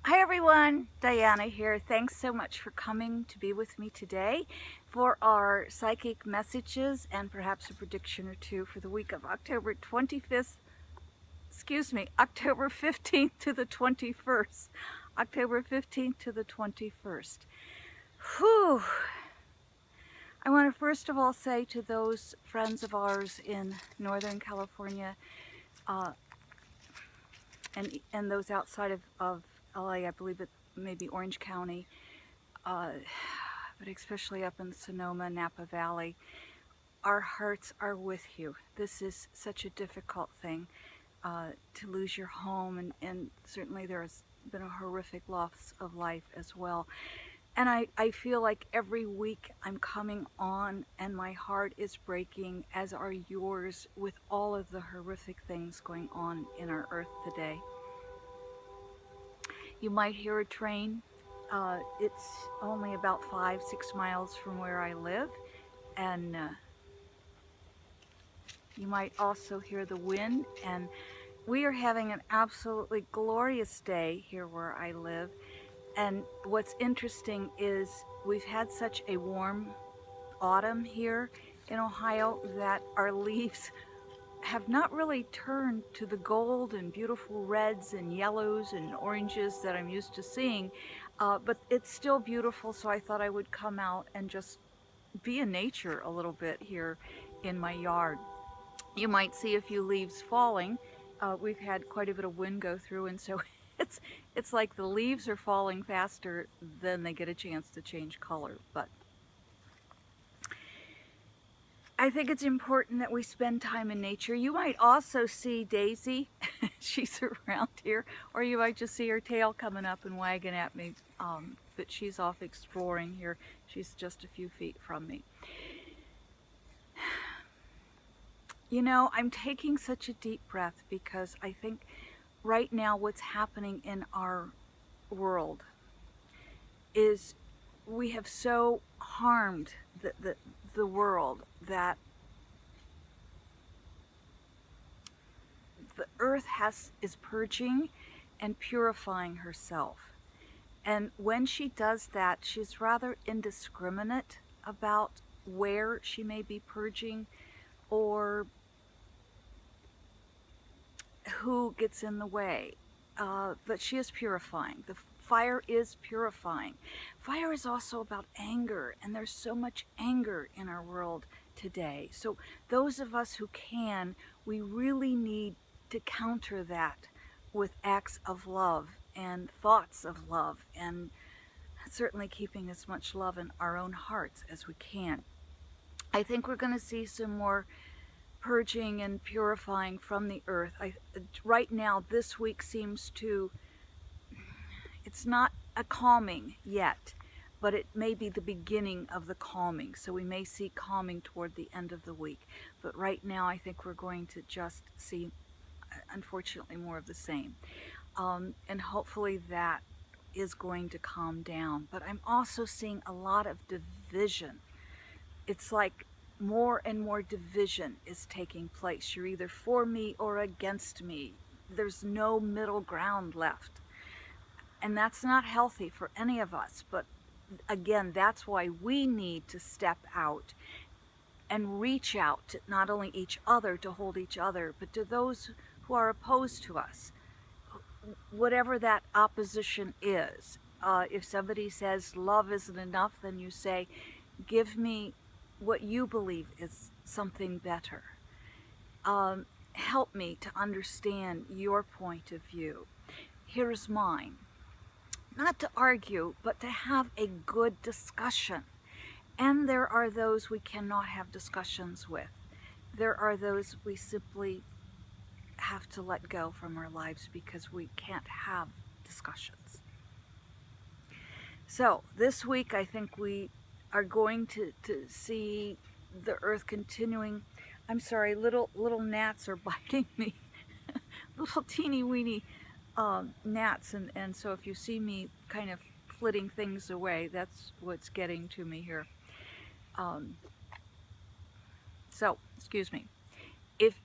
Hi everyone, Diana here. Thanks so much for coming to be with me today for our psychic messages and perhaps a prediction or two for the week of October 15th to the 21st. October 15th to the 21st. Whew. I want to first of all say to those friends of ours in Northern California and those outside of LA, I believe it may be Orange County, but especially up in Sonoma, Napa Valley, our hearts are with you. This is such a difficult thing to lose your home, and certainly there has been a horrific loss of life as well. And I feel like every week I'm coming on and my heart is breaking, as are yours, with all of the horrific things going on in our earth today. You might hear a train. It's only about 5-6 miles from where I live, and you might also hear the wind. And we are having an absolutely glorious day here where I live. And what's interesting is we've had such a warm autumn here in Ohio that our leaves have not really turned to the gold and beautiful reds and yellows and oranges that I'm used to seeing, but it's still beautiful, so I thought I would come out and just be in nature a little bit here in my yard. You might see a few leaves falling. We've had quite a bit of wind go through, and so it's like the leaves are falling faster than they get a chance to change color. But I think it's important that we spend time in nature. You might also see Daisy. She's around here. Or you might just see her tail coming up and wagging at me. But she's off exploring here. She's just a few feet from me. You know, I'm taking such a deep breath because I think right now what's happening in our world is we have so harmed the world that the earth is purging and purifying herself. And when she does that, she's rather indiscriminate about where she may be purging or who gets in the way. But she is purifying. The fire is purifying. Fire is also about anger, and there's so much anger in our world today. So those of us who can, we really need to counter that with acts of love and thoughts of love, and certainly keeping as much love in our own hearts as we can. I think we're going to see some more purging and purifying from the earth. Right now, this week seems to, it's not a calming yet, but it may be the beginning of the calming. So we may see calming toward the end of the week. But right now, I think we're going to just see, unfortunately, more of the same. And hopefully that is going to calm down. But I'm also seeing a lot of division. It's like more and more division is taking place. You're either for me or against me. There's no middle ground left. And that's not healthy for any of us. But again, that's why we need to step out and reach out to not only each other to hold each other, but to those who are opposed to us, whatever that opposition is. If somebody says love isn't enough, then you say, give me what you believe is something better. Help me to understand your point of view. Here's mine. Not to argue, but to have a good discussion. And there are those we cannot have discussions with. There are those we simply have to let go from our lives because we can't have discussions. So this week I think we are going to see the earth continuing. I'm sorry, little gnats are biting me. Little teeny weeny gnats, and so if you see me kind of flitting things away, that's what's getting to me here. So excuse me. If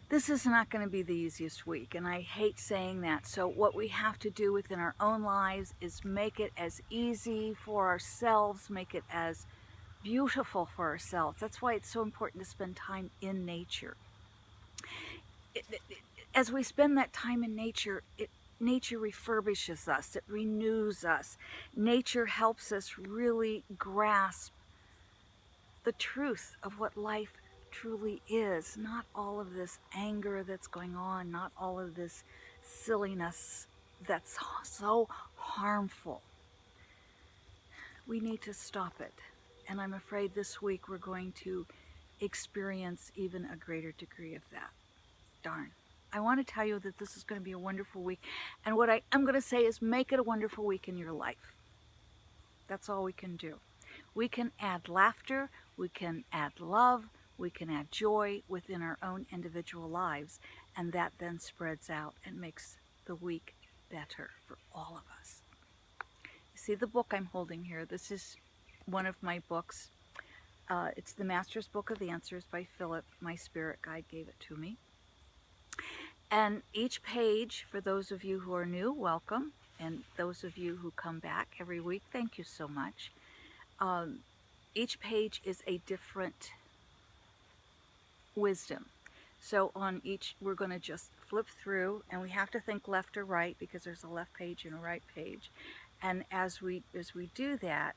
This is not going to be the easiest week, and I hate saying that. So what we have to do within our own lives is make it as easy for ourselves, make it as beautiful for ourselves. That's why it's so important to spend time in nature. As we spend that time in nature, nature refurbishes us, it renews us. Nature helps us really grasp the truth of what life truly is. Not all of this anger that's going on, not all of this silliness that's so harmful. We need to stop it. And I'm afraid this week we're going to experience even a greater degree of that. Darn. I want to tell you that this is going to be a wonderful week. And what I'm going to say is make it a wonderful week in your life. That's all we can do. We can add laughter, we can add love, we can add joy within our own individual lives. And that then spreads out and makes the week better for all of us. You see the book I'm holding here? This is one of my books. It's the Master's Book of Answers by Philip. My spirit guide gave it to me. And each page, for those of you who are new, welcome. And those of you who come back every week, thank you so much. Each page is a different wisdom. So on each, we're going to just flip through, and we have to think left or right because there's a left page and a right page. And as we do that,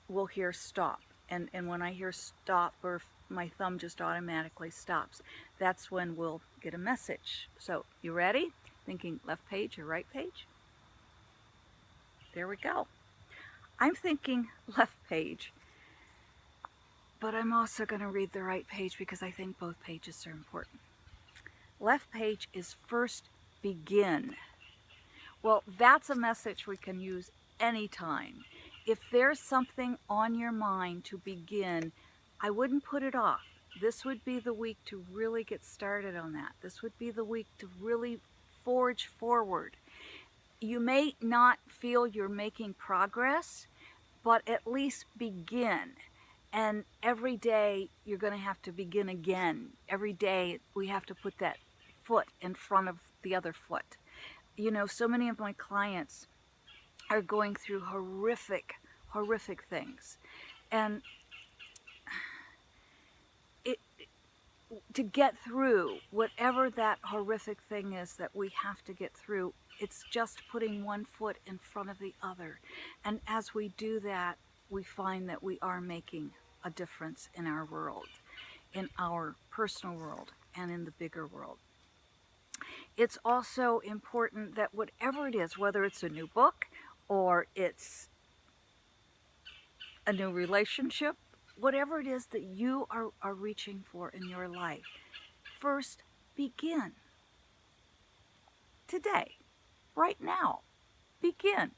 we'll hear stop. And when I hear stop, or my thumb just automatically stops, that's when we'll get a message. So, you ready? Thinking left page or right page? There we go. I'm thinking left page, but I'm also going to read the right page because I think both pages are important. Left page is first begin. Well, that's a message we can use anytime. If there's something on your mind to begin, I wouldn't put it off. This would be the week to really get started on that. This would be the week to really forge forward. You may not feel you're making progress, but at least begin. And every day you're going to have to begin again. Every day we have to put that foot in front of the other foot. You know, so many of my clients are going through horrific things. And to get through whatever that horrific thing is that we have to get through, it's just putting one foot in front of the other. And as we do that, we find that we are making a difference in our world, in our personal world, and in the bigger world. It's also important that whatever it is, whether it's a new book or it's a new relationship, whatever it is that you are reaching for in your life, first begin. Today, right now, begin.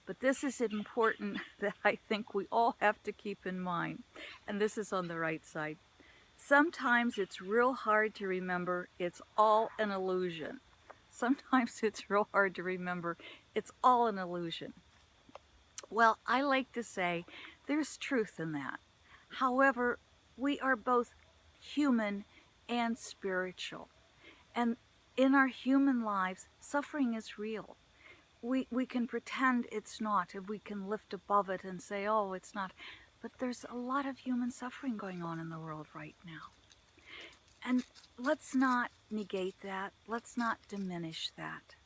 But this is important that I think we all have to keep in mind, and this is on the right side. Sometimes it's real hard to remember it's all an illusion. Sometimes it's real hard to remember it's all an illusion. Well, I like to say there's truth in that. However, we are both human and spiritual. And in our human lives, suffering is real. We can pretend it's not, and we can lift above it and say, oh, it's not. But there's a lot of human suffering going on in the world right now. And let's not negate that. Let's not diminish that.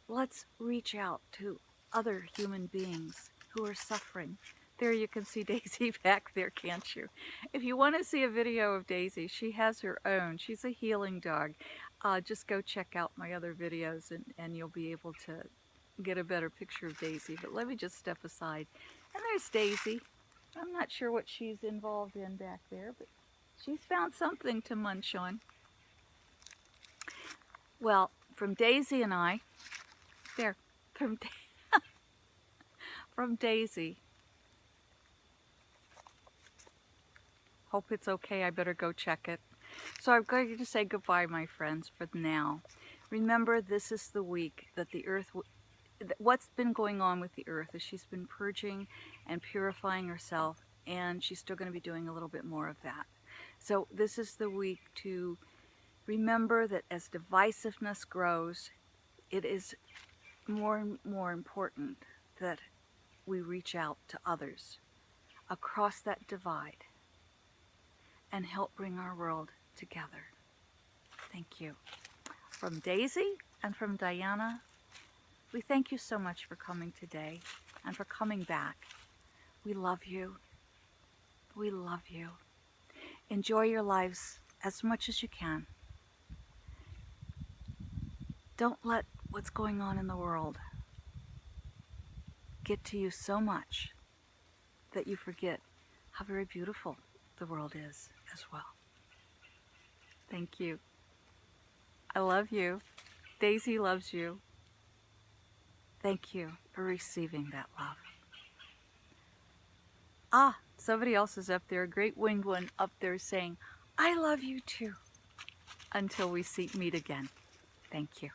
Let's reach out to other human beings who are suffering. There you can see Daisy back there, can't you? If you want to see a video of Daisy, she has her own. She's a healing dog. Just go check out my other videos and you'll be able to get a better picture of Daisy. But let me just step aside. And there's Daisy. I'm not sure what she's involved in back there, but she's found something to munch on. Well, from Daisy and I, there, from Daisy. Hope it's okay. I better go check it. So I'm going to say goodbye, my friends, for now. Remember, this is the week that the earth, what's been going on with the earth is she's been purging and purifying herself, and she's still going to be doing a little bit more of that. So this is the week to Remember that as divisiveness grows, it is more and more important that we reach out to others across that divide and help bring our world together. Thank you. From Daisy and from Diana, we thank you so much for coming today and for coming back. We love you. We love you. Enjoy your lives as much as you can. Don't let what's going on in the world get to you so much that you forget how very beautiful the world is as well. Thank you. I love you. Daisy loves you. Thank you for receiving that love. Ah, somebody else is up there, a great winged one up there saying, I love you too. Until we meet again. Thank you.